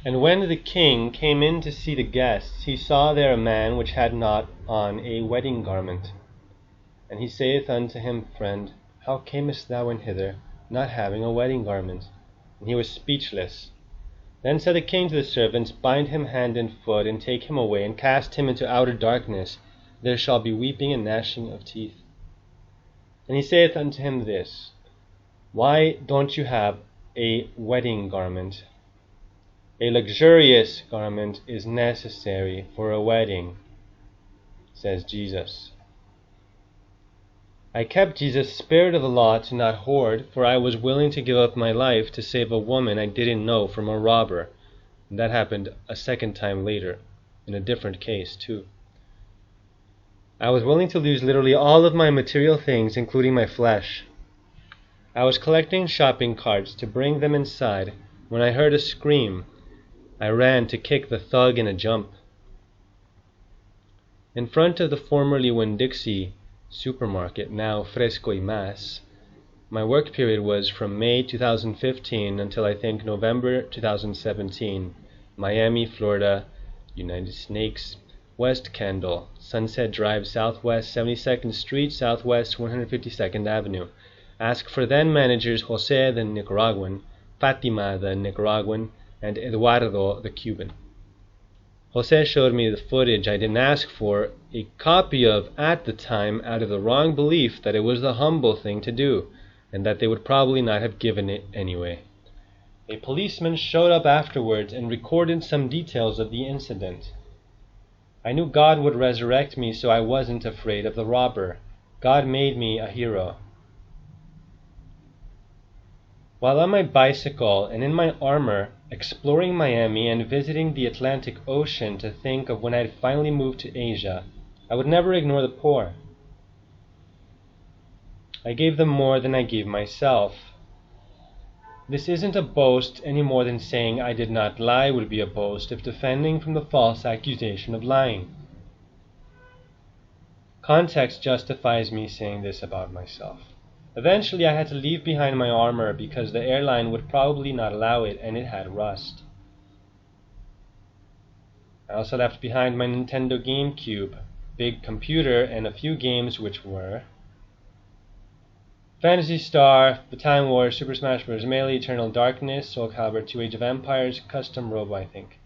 And when the king came in to see the guests, he saw there a man which had not on a wedding garment. And he saith unto him, Friend, how camest thou in hither, not having a wedding garment? And he was speechless. Then said the king to the servants, Bind him hand and foot, and take him away, and cast him into outer darkness. There shall be weeping and gnashing of teeth. And he saith unto him this, Why don't you have a wedding garment? A luxurious garment is necessary for a wedding, says Jesus. I kept Jesus' spirit of the law to not hoard, for I was willing to give up my life to save a woman I didn't know from a robber. And that happened a second time later, in a different case too. I was willing to lose literally all of my material things, including my flesh. I was collecting shopping carts to bring them inside when I heard a scream. I ran to kick the thug in a jump. In front of the formerly Winn-Dixie supermarket, now Fresco y Mas, my work period was from May 2015 until I think November 2017. Miami, Florida, United Snakes, West Kendall, Sunset Drive, Southwest 72nd Street, Southwest 152nd Avenue. Ask for then managers Jose the Nicaraguan, Fatima the Nicaraguan, and Eduardo the Cuban. Jose showed me the footage I didn't ask for, a copy of at the time, out of the wrong belief that it was the humble thing to do, and that they would probably not have given it anyway. A policeman showed up afterwards and recorded some details of the incident. I knew God would resurrect me, so I wasn't afraid of the robber. God made me a hero. While on my bicycle and in my armor, exploring Miami and visiting the Atlantic Ocean to think of when I'd finally moved to Asia, I would never ignore the poor. I gave them more than I gave myself. This isn't a boast any more than saying I did not lie would be a boast if defending from the false accusation of lying. Context justifies me saying this about myself. Eventually I had to leave behind my armor because the airline would probably not allow it, and it had rust. I also left behind my Nintendo GameCube, big computer, and a few games which were Phantasy Star, Battalion War, Super Smash Bros. Melee, Eternal Darkness, Soul Calibur 2, Age of Empires, Custom Robo, I think.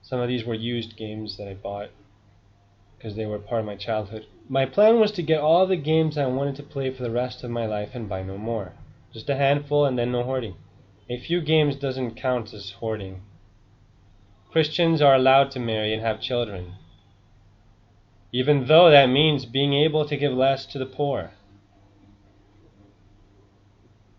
Some of these were used games that I bought because they were part of my childhood. My plan was to get all the games I wanted to play for the rest of my life and buy no more. Just a handful and then no hoarding. A few games doesn't count as hoarding. Christians are allowed to marry and have children, even though that means being able to give less to the poor.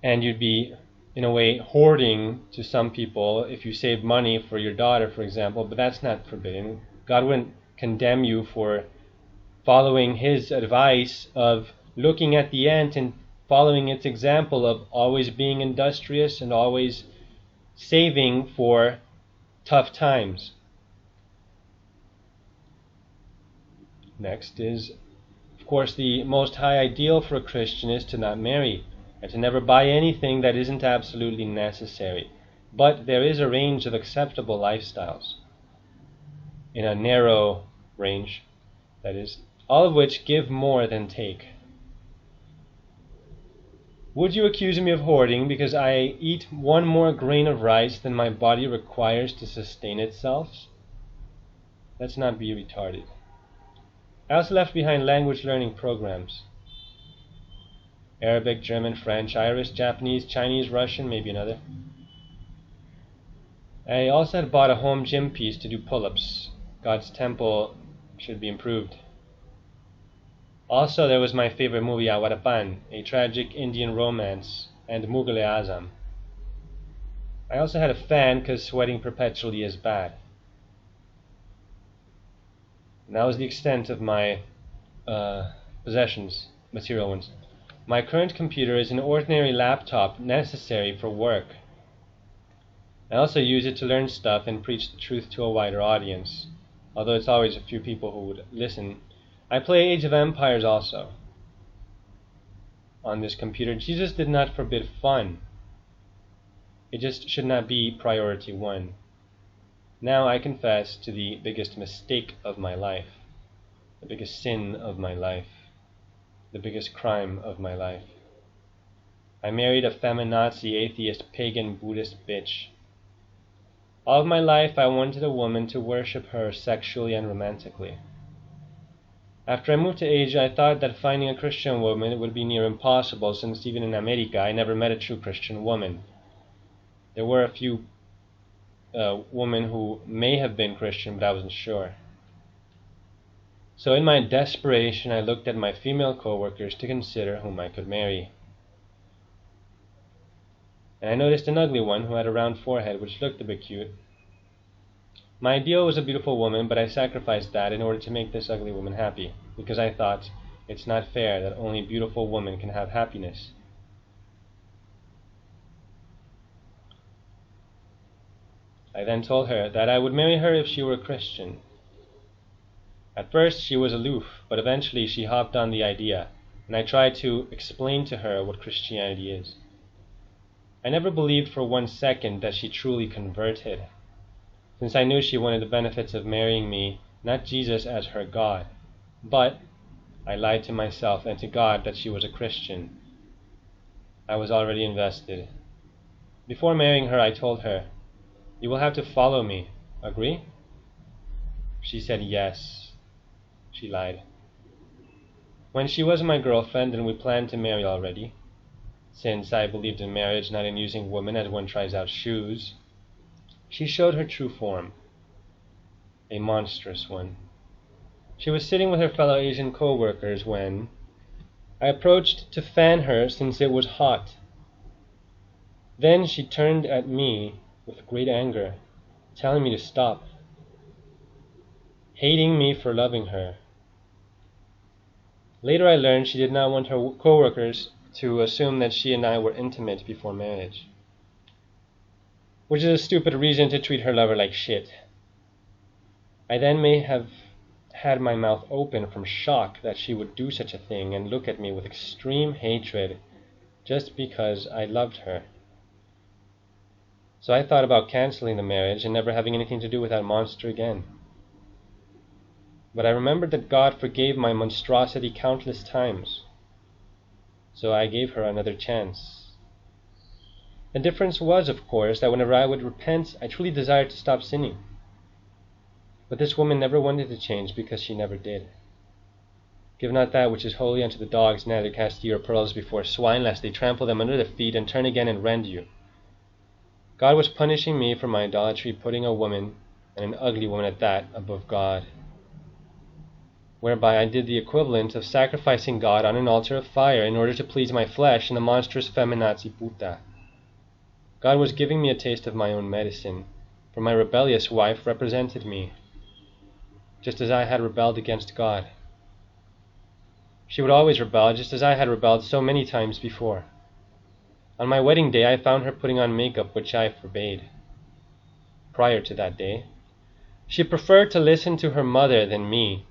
And you'd be, in a way, hoarding to some people if you save money for your daughter, for example, but that's not forbidden. God wouldn't condemn you for following his advice of looking at the ant and following its example of always being industrious and always saving for tough times. Next is, of course, the most high ideal for a Christian is to not marry and to never buy anything that isn't absolutely necessary. But there is a range of acceptable lifestyles, in a narrow range, that is, all of which give more than take. Would you accuse me of hoarding because I eat one more grain of rice than my body requires to sustain itself? Let's not be retarded. I also left behind language learning programs. Arabic, German, French, Irish, Japanese, Chinese, Russian, maybe another. I also had bought a home gym piece to do pull-ups. God's temple should be improved. Also, there was my favorite movie, Awarapan, a tragic Indian romance, and Mughal-e-Azam. I also had a fan because sweating perpetually is bad. And that was the extent of my possessions, material ones. My current computer is an ordinary laptop necessary for work. I also use it to learn stuff and preach the truth to a wider audience, although it's always a few people who would listen. I play Age of Empires also on this computer. Jesus did not forbid fun. It just should not be priority one. Now I confess to the biggest mistake of my life, the biggest sin of my life, the biggest crime of my life. I married a feminazi, atheist, pagan, Buddhist bitch. All of my life I wanted a woman to worship her sexually and romantically. After I moved to Asia, I thought that finding a Christian woman would be near impossible, since even in America I never met a true Christian woman. There were a few women who may have been Christian, but I wasn't sure. So in my desperation, I looked at my female co-workers to consider whom I could marry. And I noticed an ugly one who had a round forehead which looked a bit cute. My ideal was a beautiful woman, but I sacrificed that in order to make this ugly woman happy, because I thought it's not fair that only beautiful women can have happiness. I then told her that I would marry her if she were a Christian. At first she was aloof, but eventually she hopped on the idea, and I tried to explain to her what Christianity is. I never believed for 1 second that she truly converted, since I knew she wanted the benefits of marrying me, not Jesus as her God. But I lied to myself and to God that she was a Christian. I was already invested. Before marrying her, I told her, "You will have to follow me. Agree?" She said yes. She lied. When she was my girlfriend and we planned to marry already, since I believed in marriage, not in using women as one tries out shoes, she showed her true form, a monstrous one. She was sitting with her fellow Asian co-workers when I approached to fan her since it was hot. Then she turned at me with great anger, telling me to stop, hating me for loving her. Later I learned she did not want her co-workers to assume that she and I were intimate before marriage, which is a stupid reason to treat her lover like shit. I then may have had my mouth open from shock that she would do such a thing and look at me with extreme hatred just because I loved her. So I thought about canceling the marriage and never having anything to do with that monster again. But I remembered that God forgave my monstrosity countless times, so I gave her another chance. The difference was, of course, that whenever I would repent, I truly desired to stop sinning. But this woman never wanted to change because she never did. Give not that which is holy unto the dogs, neither cast ye your pearls before swine, lest they trample them under the feet and turn again and rend you. God was punishing me for my idolatry, putting a woman, and an ugly woman at that, above God, whereby I did the equivalent of sacrificing God on an altar of fire in order to please my flesh and the monstrous feminazi puta. God was giving me a taste of my own medicine, for my rebellious wife represented me, just as I had rebelled against God. She would always rebel, just as I had rebelled so many times before. On my wedding day, I found her putting on makeup, which I forbade. Prior to that day, she preferred to listen to her mother than me.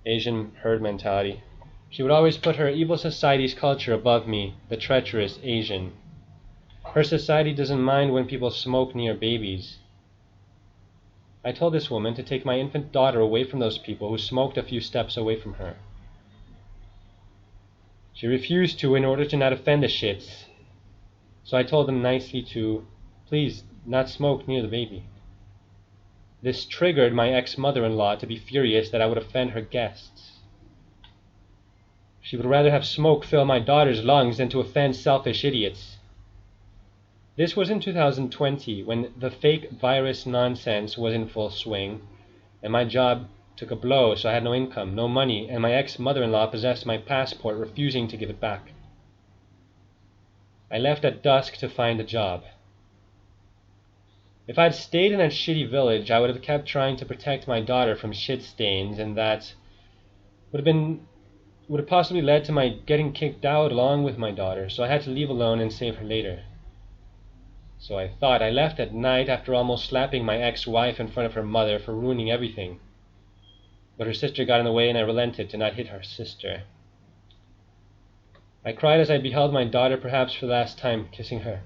Asian herd mentality. She would always put her evil society's culture above me, the treacherous Asian. Her society doesn't mind when people smoke near babies. I told this woman to take my infant daughter away from those people who smoked a few steps away from her. She refused to in order to not offend the shits. So I told them nicely to, please, not smoke near the baby. This triggered my ex-mother-in-law to be furious that I would offend her guests. She would rather have smoke fill my daughter's lungs than to offend selfish idiots. This was in 2020, when the fake virus nonsense was in full swing, and my job took a blow, so I had no income, no money, and my ex-mother-in-law possessed my passport, refusing to give it back. I left at dusk to find a job. If I'd stayed in that shitty village, I would have kept trying to protect my daughter from shit stains, and that would have possibly led to my getting kicked out along with my daughter, so I had to leave alone and save her later. So I thought. I left at night after almost slapping my ex-wife in front of her mother for ruining everything. But her sister got in the way and I relented to not hit her sister. I cried as I beheld my daughter, perhaps for the last time, kissing her.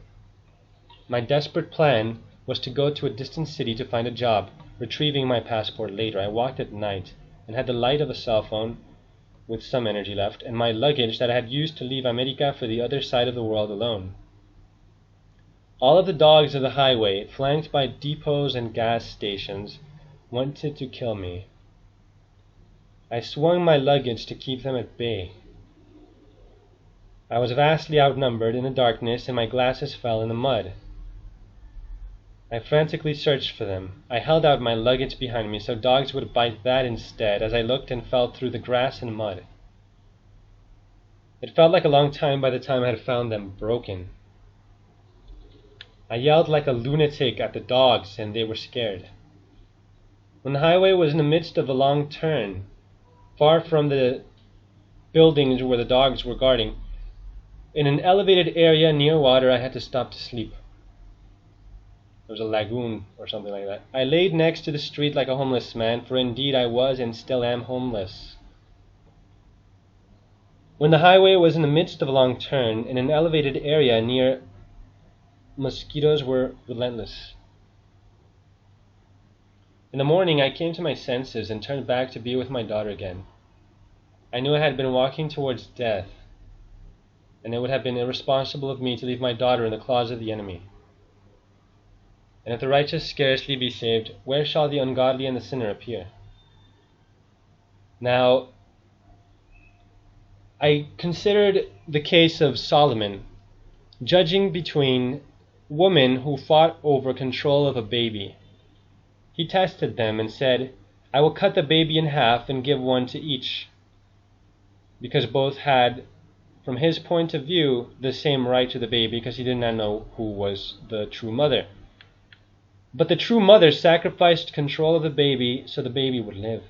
My desperate plan was to go to a distant city to find a job, retrieving my passport later. I walked at night and had the light of a cell phone with some energy left, and my luggage that I had used to leave America for the other side of the world alone. All of the dogs of the highway, flanked by depots and gas stations, wanted to kill me. I swung my luggage to keep them at bay. I was vastly outnumbered in the darkness, and my glasses fell in the mud. I frantically searched for them. I held out my luggage behind me so dogs would bite that instead as I looked and felt through the grass and mud. It felt like a long time by the time I had found them broken. I yelled like a lunatic at the dogs, and they were scared. When the highway was in the midst of a long turn, far from the buildings where the dogs were guarding, in an elevated area near water, I had to stop to sleep. There was a lagoon or something like that. I laid next to the street like a homeless man, for indeed I was and still am homeless. When the highway was in the midst of a long turn, in an elevated area near, mosquitoes were relentless. In the morning I came to my senses and turned back to be with my daughter again. I knew I had been walking towards death, and it would have been irresponsible of me to leave my daughter in the claws of the enemy. And if the righteous scarcely be saved, where shall the ungodly and the sinner appear? Now, I considered the case of Solomon, judging between women who fought over control of a baby. He tested them and said, I will cut the baby in half and give one to each, because both had, from his point of view, the same right to the baby, because he did not know who was the true mother. But the true mother sacrificed control of the baby so the baby would live.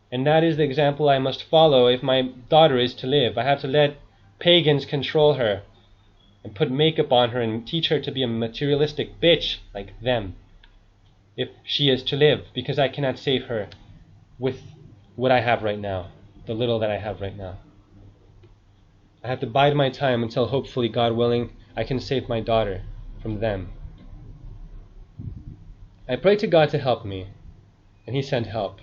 And that is the example I must follow if my daughter is to live. I have to let pagans control her and put makeup on her and teach her to be a materialistic bitch like them, if she is to live, because I cannot save her with what I have right now, the little that I have right now. I have to bide my time until hopefully, God willing, I can save my daughter from them. I prayed to God to help me, and He sent help.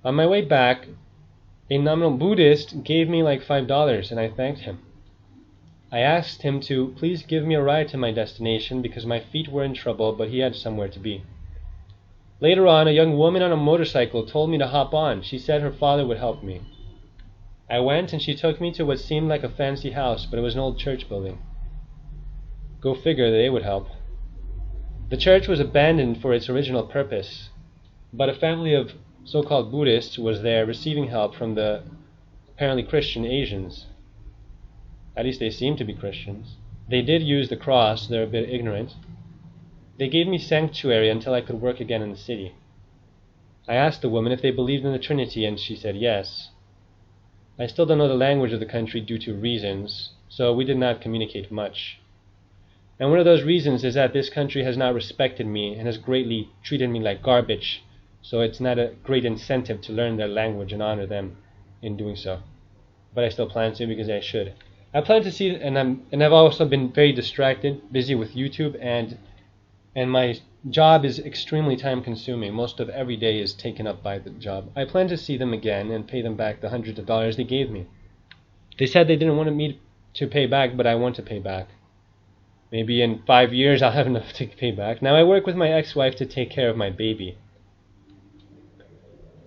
On my way back, a nominal Buddhist gave me like $5, and I thanked him. I asked him to please give me a ride to my destination because my feet were in trouble, but he had somewhere to be. Later on, a young woman on a motorcycle told me to hop on. She said her father would help me. I went, and she took me to what seemed like a fancy house, but it was an old church building. Go figure, they would help. The church was abandoned for its original purpose, but a family of so-called Buddhists was there receiving help from the apparently Christian Asians. At least they seemed to be Christians. They did use the cross. They're a bit ignorant. They gave me sanctuary until I could work again in the city. I asked the woman if they believed in the Trinity, and she said yes. I still don't know the language of the country due to reasons, so we did not communicate much. And one of those reasons is that this country has not respected me and has greatly treated me like garbage, so it's not a great incentive to learn their language and honor them in doing so. But I still plan to because I should. I plan to see, and I've also been very distracted, busy with YouTube, and my job is extremely time consuming. Most of every day is taken up by the job. I plan to see them again and pay them back the hundreds of dollars they gave me. They said they didn't want me to pay back, but I want to pay back. Maybe in 5 years I'll have enough to pay back. Now I work with my ex-wife to take care of my baby.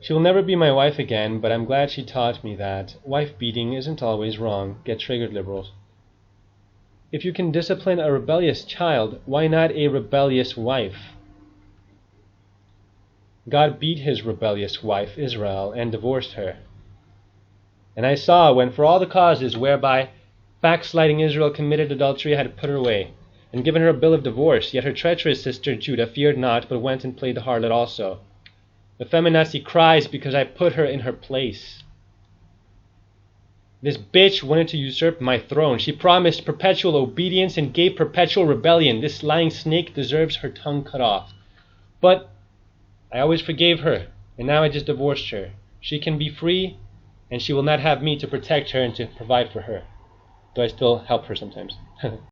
She will never be my wife again, but I'm glad she taught me that wife beating isn't always wrong. Get triggered, liberals. If you can discipline a rebellious child, why not a rebellious wife? God beat his rebellious wife, Israel, and divorced her. And I saw when for all the causes whereby backsliding Israel committed adultery, I had put her away, and given her a bill of divorce, yet her treacherous sister Judah feared not, but went and played the harlot also. The feminazi cries because I put her in her place. This bitch wanted to usurp my throne. She promised perpetual obedience and gave perpetual rebellion. This lying snake deserves her tongue cut off. But I always forgave her, and now I just divorced her. She can be free, and she will not have me to protect her and to provide for her. Though I still help her sometimes.